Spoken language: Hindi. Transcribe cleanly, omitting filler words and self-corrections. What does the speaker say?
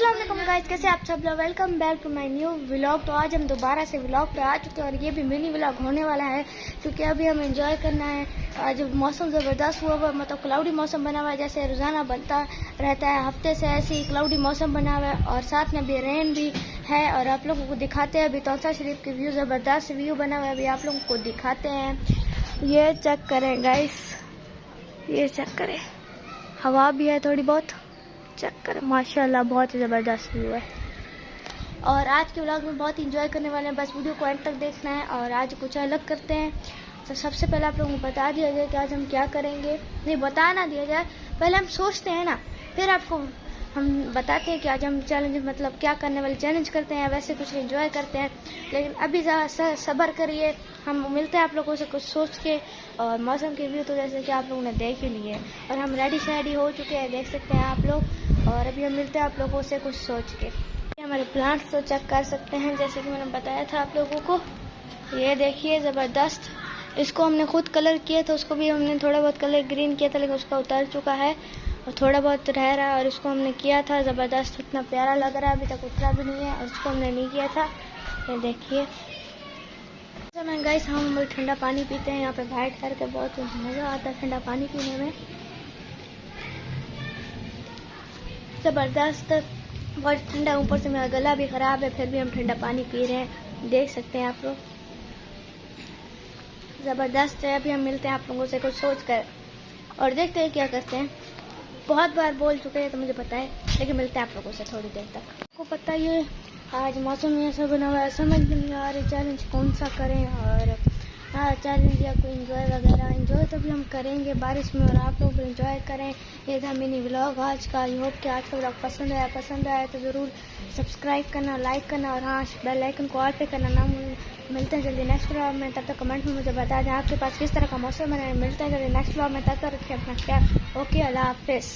अस्सलाम वालेकुम गाइस, कैसे आप सब लोग। Welcome back to my new vlog. तो आज हम दोबारा से व्लॉग पे आ चुके हैं और ये भी मिनी व्लॉग होने वाला है क्योंकि अभी हमें एंजॉय करना है। आज मौसम ज़बरदस्त हुआ मतलब क्लाउडी मौसम बना हुआ है, जैसे रोज़ाना बनता रहता है। हफ्ते से ऐसे ही क्लाउडी मौसम बना हुआ है और साथ में भी रेन भी है। और आप लोगों को दिखाते हैं अभी तौसा शरीफ के व्यू, ज़बरदस्त व्यू बना हुआ है, अभी आप लोगों को दिखाते हैं। ये चेक करें गाइस, ये चेक करें, हवा भी है थोड़ी बहुत, चेक करें माशाल्लाह, बहुत ही ज़बरदस्त व्यू है। और आज के व्लॉग में बहुत इंजॉय करने वाले हैं, बस वीडियो को एंड तक देखना है। और आज कुछ अलग करते हैं, तो सबसे पहले आप लोगों को बता दिया जाए कि आज हम क्या करेंगे। नहीं, बता ना दिया जाए, पहले हम सोचते हैं ना, फिर आपको हम बताते हैं कि आज हम चैलेंज मतलब क्या करने वाले, चैलेंज करते हैं, वैसे कुछ एंजॉय करते हैं। लेकिन अभी सब्र करिए, हम मिलते हैं आप लोगों से कुछ सोच के। और मौसम के व्यू तो जैसे कि आप लोगों ने देख ही लिए और हम रेडी हो चुके हैं, देख सकते हैं आप लोग। और अभी हम मिलते हैं आप लोगों से कुछ सोच के। हमारे प्लांट्स तो चेक कर सकते हैं, जैसे कि मैंने बताया था आप लोगों को। ये देखिए ज़बरदस्त, इसको हमने खुद कलर किया था, उसको भी हमने थोड़ा बहुत कलर ग्रीन किया था, लेकिन उसका उतर चुका है और थोड़ा बहुत रह रहा है। और इसको हमने किया था ज़बरदस्त, इतना प्यारा लग रहा है, अभी तक उतरा भी नहीं है और इसको हमने नहीं किया था। ये देखिए गाइस, हम ठंडा पानी पीते हैं यहाँ पे बैठ कर के, बहुत मज़ा आता है ठंडा पानी पीने में, ज़बरदस्त, बहुत ठंडा। ऊपर से मेरा गला भी ख़राब है, फिर भी हम ठंडा पानी पी रहे हैं, देख सकते हैं आप लोग, ज़बरदस्त है। अभी हम मिलते हैं आप लोगों से कुछ सोच कर और देखते हैं क्या करते हैं। बहुत बार बोल चुके हैं तो मुझे पता है, लेकिन मिलते हैं आप लोगों से थोड़ी देर तक। आपको पता ही है आज मौसम ऐसा बना हुआ है, समझ में नहीं आ रही चैलेंज कौन सा करें। और चैलेंज या कोई इंजॉय वगैरह, इंजॉय तो भी हम करेंगे बारिश में और आप लोग भी इंजॉय करें। ये था मिनी व्लॉग आज का। आई होप कि आज का व्लॉग पसंद आया तो ज़रूर सब्सक्राइब करना, लाइक करना और हाँ, बेल आइकन को ऑल पे करना ना। मिलते हैं जल्दी नेक्स्ट व्लॉग में, तब तक कमेंट में मुझे बता दें आपके पास किस तरह का मौसम है। मिलते हैं जल्दी नेक्स्ट व्लॉग में, तब तक रखें अपना ख्याल। ओके, अल्लाह हाफिज़।